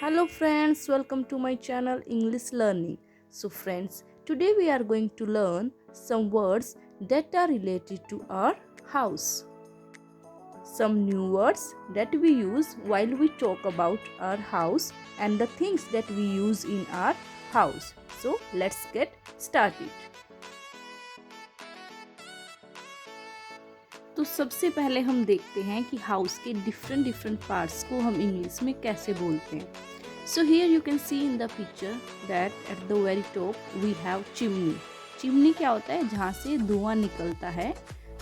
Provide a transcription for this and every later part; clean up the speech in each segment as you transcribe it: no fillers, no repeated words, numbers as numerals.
Hello friends, welcome to my channel English Learning. So friends, today we are going to learn some words that are related to our house. Some new words that we use while we talk about our house and the things that we use in our house. So let's get started. तो सबसे पहले हम देखते हैं कि house के different parts को हम इंग्लिश में कैसे बोलते हैं. So here you can see in the picture that at the very top we have chimney. Chimney क्या होता है? जहाँ से धुआं निकलता है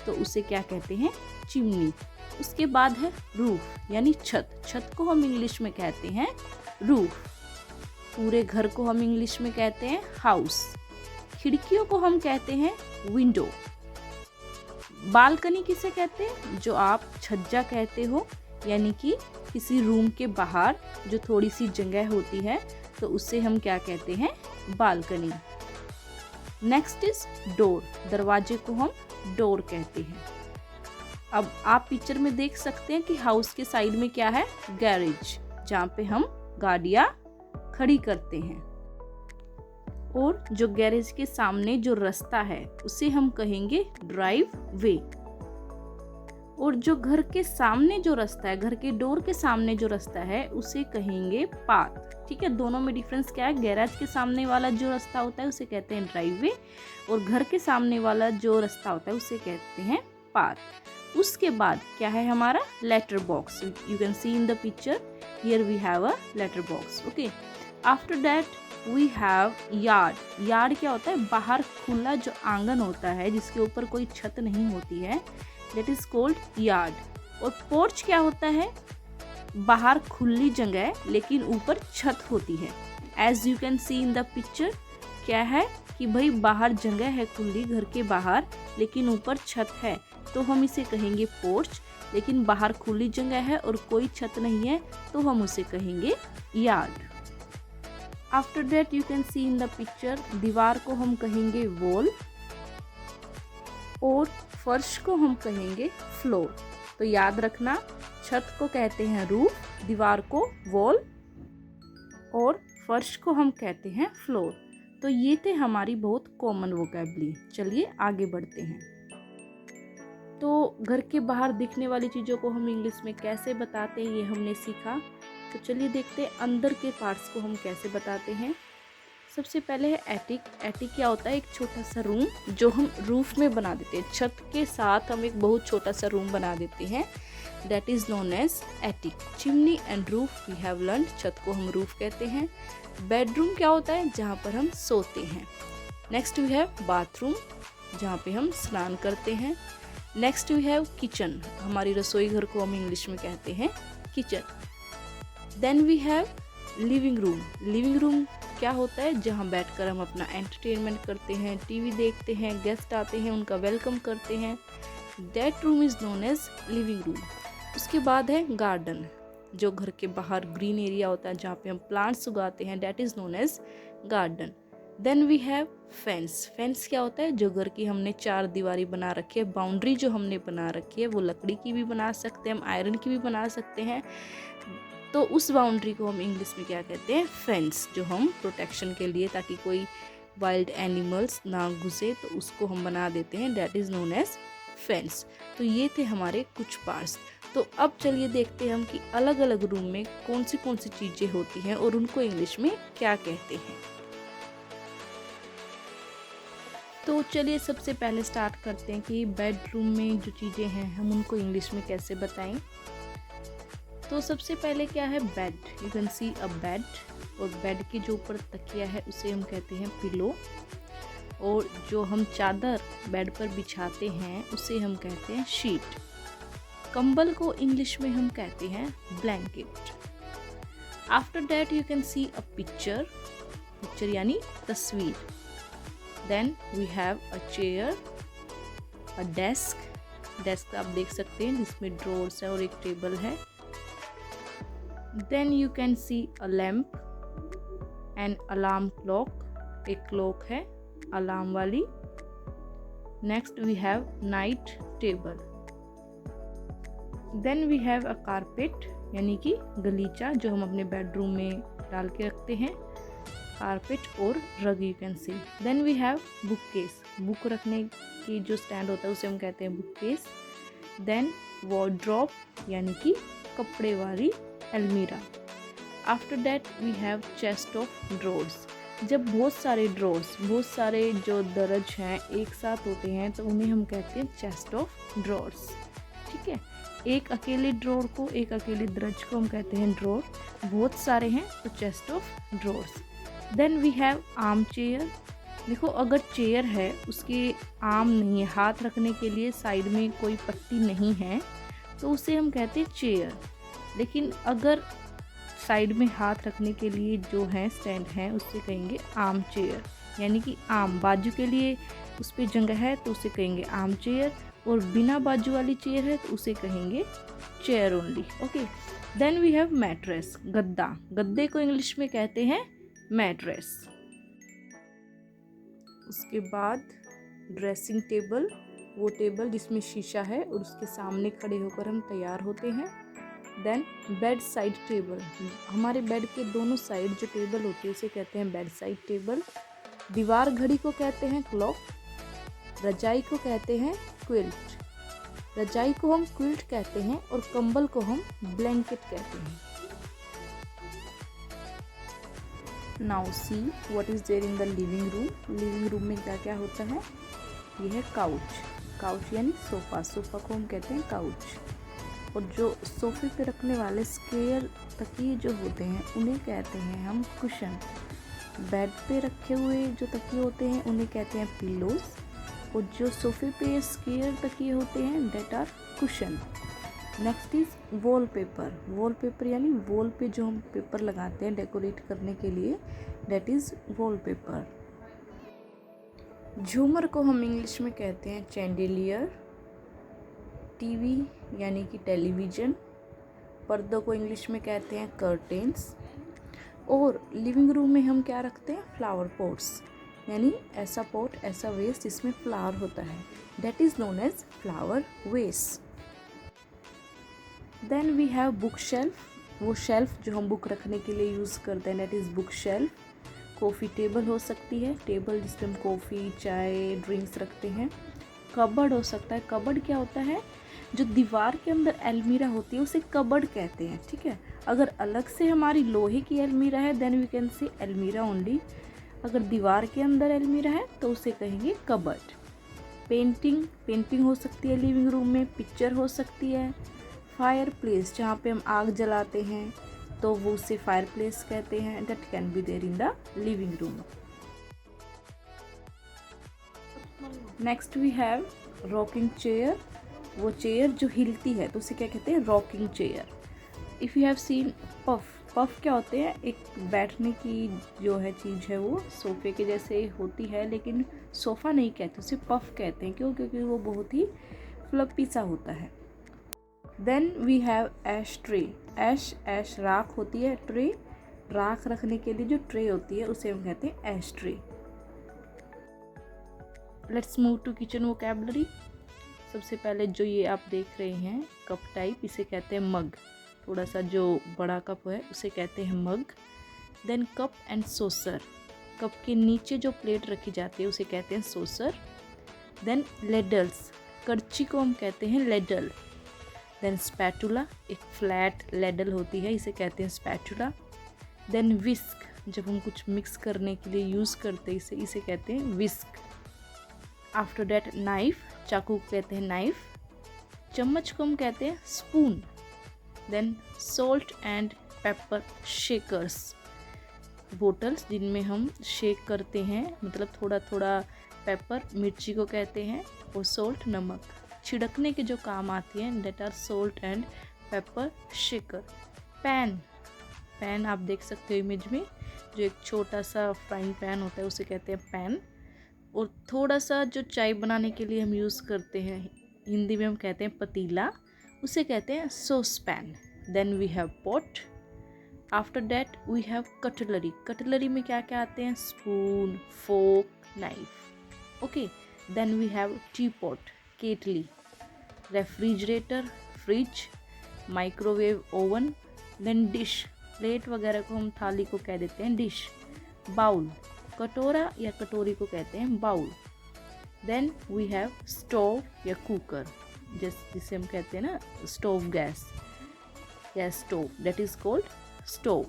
तो उसे क्या कहते हैं? चिमनी. उसके बाद है रूफ यानी छत. छत को हम इंग्लिश में कहते हैं रूफ. पूरे घर को हम इंग्लिश में कहते हैं हाउस. खिड़कियों को हम कहते हैं विंडो. बालकनी किसे कहते हैं? जो आप छज्जा कहते हो, यानी कि किसी रूम के बाहर जो थोड़ी सी जगह होती है तो उसे हम क्या कहते हैं? बालकनी. Next is door. दरवाजे को हम डोर कहते हैं. अब आप पिक्चर में देख सकते हैं कि हाउस के साइड में क्या है? गैरेज, जहाँ पे हम गाड़ियाँ खड़ी करते हैं. और जो गैरेज के सामने जो रास्ता है उसे हम कहेंगे ड्राइव वे. और जो घर के सामने जो रास्ता है, घर के डोर के सामने जो रास्ता है उसे कहेंगे पाथ. ठीक है, दोनों में डिफरेंस क्या है? गैरेज के सामने वाला जो रास्ता होता है उसे कहते हैं ड्राइव वे और घर के सामने वाला जो रास्ता होता है उसे कहते हैं पाथ. उसके बाद क्या है हमारा? Letter box. You can see in the picture here we have a letter box. Okay, after that we have yard. Yard क्या होता है? बाहर खुला जो आंगन होता है जिसके ऊपर कोई छत नहीं होती है, दैट इज कॉल्ड यार्ड. और पोर्च क्या होता है? बाहर खुली जगह लेकिन ऊपर छत होती है. As you can see in the picture क्या है कि भाई बाहर जगह है खुली घर के बाहर लेकिन ऊपर छत है, तो हम इसे कहेंगे पोर्च. लेकिन बाहर खुली जगह है और कोई छत नहीं है तो हम उसे कहेंगे yard. After that you can see in the picture दीवार को हम कहेंगे वॉल और फर्श को हम कहेंगे फ्लोर. तो याद रखना, छत को कहते हैं रूफ, दीवार को वॉल और फर्श को हम कहते हैं फ्लोर. तो ये थे हमारी बहुत कॉमन वोकैबुलरी. चलिए आगे बढ़ते हैं. तो घर के बाहर दिखने वाली चीज़ों को हम इंग्लिश में कैसे बताते हैं ये हमने सीखा. तो चलिए देखते हैं अंदर के पार्ट्स को हम कैसे बताते हैं. सबसे पहले है एटिक. एटिक क्या होता है? एक छोटा सा रूम जो हम रूफ में बना देते हैं. छत के साथ हम एक बहुत छोटा सा रूम बना देते हैं, that is known as attic. Chimney and roof we have learn. छत को हम रूफ कहते हैं. बेडरूम क्या होता है? जहाँ पर हम सोते हैं. नेक्स्ट वी हैव बाथरूम, जहाँ पे हम स्नान करते हैं. Next we have kitchen. हमारी रसोई घर को हम इंग्लिश में कहते हैं kitchen. Then we have living room. Living room क्या होता है? जहाँ बैठकर हम अपना एंटरटेनमेंट करते हैं, टीवी देखते हैं, गेस्ट आते हैं उनका वेलकम करते हैं. That room is known as living room. उसके बाद है गार्डन, जो घर के बाहर ग्रीन एरिया होता है जहाँ पे हम प्लांट्स उगाते हैं, that is known as garden. Then we have fence. Fence क्या होता है? जो घर की हमने चार दीवारी बना रखी है, बाउंड्री जो हमने बना रखी है वो लकड़ी की भी बना सकते हैं, हम आयरन की भी बना सकते हैं. तो उस बाउंड्री को हम इंग्लिश में क्या कहते हैं? फेंस. जो हम प्रोटेक्शन के लिए, ताकि कोई वाइल्ड एनिमल्स ना घुसे, तो उसको हम बना देते हैं, that is known as fence. तो ये थे हमारे कुछ पार्ट्स. तो अब चलिए देखते हैं हम कि अलग अलग रूम में कौन सी चीज़ें होती हैं और उनको इंग्लिश में क्या कहते हैं. तो चलिए सबसे पहले स्टार्ट करते हैं कि बेडरूम में जो चीज़ें हैं हम उनको इंग्लिश में कैसे बताएं. तो सबसे पहले क्या है? Bed. You can see a bed. और बेड के जो ऊपर तकिया है उसे हम कहते हैं पिलो. और जो हम चादर बेड पर बिछाते हैं उसे हम कहते हैं शीट. कंबल को इंग्लिश में हम कहते हैं blanket. After that you can see a picture. Picture यानी तस्वीर. Then we have a chair, a desk. Desk आप देख सकते हैं जिसमें ड्रॉर्स है और एक टेबल है. Then you can see a lamp, an alarm clock. एक क्लॉक है अलार्म वाली. Next we have night table. Then we have a carpet. यानी कि गलीचा जो हम अपने बेडरूम में डाल के रखते हैं, कारपेट और rug you can see. Then we have bookcase, book रखने की जो स्टैंड होता है उसे हम कहते हैं बुक केस। देन वॉर्डरोब यानी कि कपड़े वाली अलमीरा। After that we have chest of drawers. जब बहुत सारे ड्रॉर्स, बहुत सारे जो दरज हैं एक साथ होते हैं तो उन्हें हम कहते हैं चेस्ट ऑफ ड्रॉर्स। ठीक है, एक अकेले ड्रॉर को, एक अकेले दरज को हम कहते हैं ड्रॉर, बहुत सारे हैं तो chest of drawers. Then we have armchair. देखो अगर चेयर है उसके आर्म नहीं है, हाथ रखने के लिए साइड में कोई पट्टी नहीं है तो उसे हम कहते हैं चेयर। लेकिन अगर साइड में हाथ रखने के लिए जो है स्टैंड है उससे कहेंगे आर्म चेयर, यानी कि आर्म बाजू के लिए उस पर जगह है तो उसे कहेंगे आर्म चेयर, और बिना बाजू वाली चेयर है तो उसे कहेंगे chair only. Okay, then we have mattress, गद्दा। गद्दे को इंग्लिश में कहते हैं मैट्रेस। उसके बाद ड्रेसिंग टेबल, वो टेबल जिसमें शीशा है और उसके सामने खड़े होकर हम तैयार होते हैं। देन बेड साइड टेबल, हमारे बेड के दोनों साइड जो टेबल होती है उसे कहते हैं बेड साइड टेबल। दीवार घड़ी को कहते हैं क्लॉक। रजाई को कहते हैं क्विल्ट, रजाई को हम क्विल्ट कहते हैं और कंबल को हम ब्लैंकेट कहते हैं। Now see what is there in the living room. Living room में क्या क्या होता है? यह है काउच, काउच यानी सोफा, सोफा को हम कहते हैं काउच। और जो सोफे पे रखने वाले स्क्वायर तकिए जो होते हैं उन्हें कहते हैं हम कुशन। बेड पे रखे हुए जो तकिए होते हैं उन्हें कहते हैं पिलोज, और जो सोफे पे स्क्वायर तकिए होते हैं that are cushion. Next is wallpaper. Wallpaper यानी वॉल पे जो हम पेपर लगाते हैं डेकोरेट करने के लिए, डेट इज वॉलपेपर। झूमर को हम इंग्लिश में कहते हैं चैंडेलियर। टीवी यानी कि टेलीविज़न, पर्दों को इंग्लिश में कहते हैं कर्टेन्स। और लिविंग रूम में हम क्या रखते हैं? फ्लावर पॉट्स, यानी ऐसा पॉट, ऐसा वेस्ट जिसमें फ्लावर होता है, that is known as flower vase. Then we have bookshelf, वो शेल्फ जो हम बुक रखने के लिए यूज़ करते हैं, that is bookshelf. Coffee table हो सकती है, टेबल जिस पर हम कॉफ़ी, चाय, ड्रिंक्स रखते हैं। कबर्ड हो सकता है। कबर्ड क्या होता है? जो दीवार के अंदर अलमीरा होती है उसे कबर्ड कहते हैं। ठीक है, अगर अलग से हमारी लोहे की अलमीरा है देन वी कैन से अलमीरा ओनली। अगर दीवार के अंदर अलमीरा है तो उसे कहेंगे कबर्ड। पेंटिंग, पेंटिंग हो सकती है लिविंग रूम में, पिक्चर हो सकती है। फायर प्लेस, जहाँ पे हम आग जलाते हैं तो वो उसे फायर प्लेस कहते हैं, that can be there in the living room. Next we have rocking chair, वो चेयर जो हिलती है तो उसे क्या कहते हैं? Rocking chair. If you have seen puff, puff क्या होते हैं? एक बैठने की जो है चीज़ है, वो सोफे के जैसे होती है लेकिन सोफ़ा नहीं कहते, उसे पफ कहते हैं। क्यों? क्योंकि वो बहुत ही फ्लपी सा होता है। Then we have ash tray. Ash, ash राख होती है, ट्रे राख रखने के लिए जो ट्रे होती है उसे हम कहते हैं ash tray. Let's move to kitchen vocabulary. सबसे पहले जो ये आप देख रहे हैं कप टाइप, इसे कहते हैं मग। थोड़ा सा जो बड़ा कप है उसे कहते हैं मग। देन कप एंड सोसर, कप के नीचे जो प्लेट रखी जाती है उसे कहते हैं सोसर। देन लेडल्स, करची को हम कहते हैं लेडल। देन स्पैटुला, एक फ्लैट लेडल होती है, इसे कहते हैं स्पैटुला। देन विस्क, जब हम कुछ मिक्स करने के लिए यूज़ करते हैं इसे कहते हैं विस्क। आफ्टर डैट नाइफ, चाकू को कहते हैं नाइफ। चम्मच को हम कहते हैं spoon. Then salt and pepper shakers, bottles जिनमें हम शेक करते हैं, मतलब थोड़ा थोड़ा पेपर, मिर्ची को कहते हैं, और सॉल्ट, नमक छिड़कने के जो काम आती है, that are salt and pepper shaker. Pan, pan आप देख सकते हो इमेज में, जो एक छोटा सा फ्राइंग पैन होता है उसे कहते हैं पैन। और थोड़ा सा जो चाय बनाने के लिए हम यूज़ करते हैं, हिंदी में हम कहते हैं पतीला, उसे कहते हैं saucepan. Then we have pot. After that we have cutlery. Cutlery में क्या क्या आते हैं? Spoon, fork, knife. Okay, then we have teapot, kettle. Refrigerator, fridge. Microwave oven, then dish, plate वगैरह को हम थाली को कह देते हैं डिश। बाउल, कटोरा या कटोरी को कहते हैं bowl. Then we have stove या कुकर, जिसे हम कहते हैं ना स्टोव गैस या stove, that is called stove.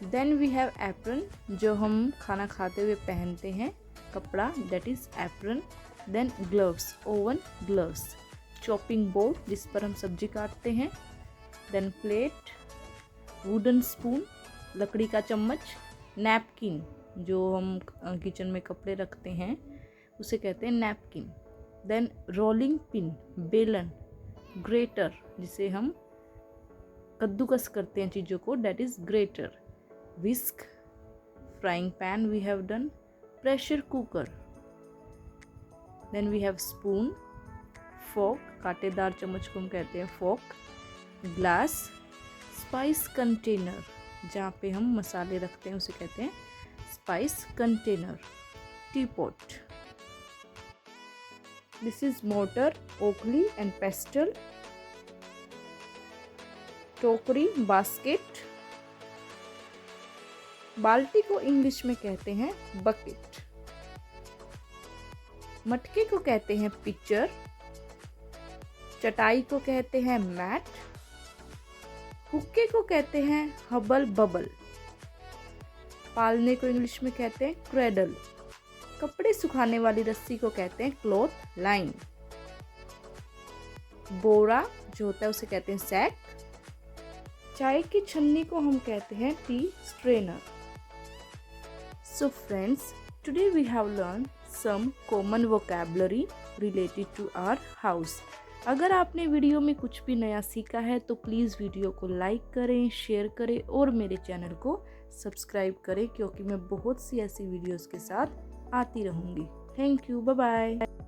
Then we have apron, जो हम खाना खाते हुए पहनते हैं कपड़ा, that is apron. Then gloves, oven gloves. Chopping board, जिस पर हम सब्जी काटते हैं। देन प्लेट, वुडन स्पून, लकड़ी का चम्मच। नैपकिन, जो हम किचन में कपड़े रखते हैं उसे कहते हैं नैपकिन। देन रोलिंग पिन, बेलन। ग्रेटर, जिसे हम कद्दूकस करते हैं चीज़ों को, that is grater. Whisk, frying pan we have done. Pressure cooker. Then we have spoon, fork, कांटेदार चम्मच को हम कहते हैं फोक। ग्लास, स्पाइस कंटेनर, जहाँ पे हम मसाले रखते हैं उसे कहते हैं spice container. T pot, this is motor, ओखली एंड पेस्टल। टोकरी, बास्केट। बाल्टी को इंग्लिश में कहते हैं बकेट। मटके को कहते हैं पिचर। चटाई को कहते हैं मैट। हुक्के को कहते हैं हबल बबल। पालने को इंग्लिश में कहते हैं क्रेडल। कपड़े सुखाने वाली रस्सी को कहते हैं क्लॉथ लाइन। बोरा जो होता है उसे कहते हैं सैक। चाय की छन्नी को हम कहते हैं T strainer. So friends, today we have learned some common vocabulary related to our house. अगर आपने वीडियो में कुछ भी नया सीखा है तो प्लीज़ वीडियो को लाइक करें, शेयर करें और मेरे चैनल को सब्सक्राइब करें, क्योंकि मैं बहुत सी ऐसी वीडियोस के साथ आती रहूँगी। Thank you, bye bye.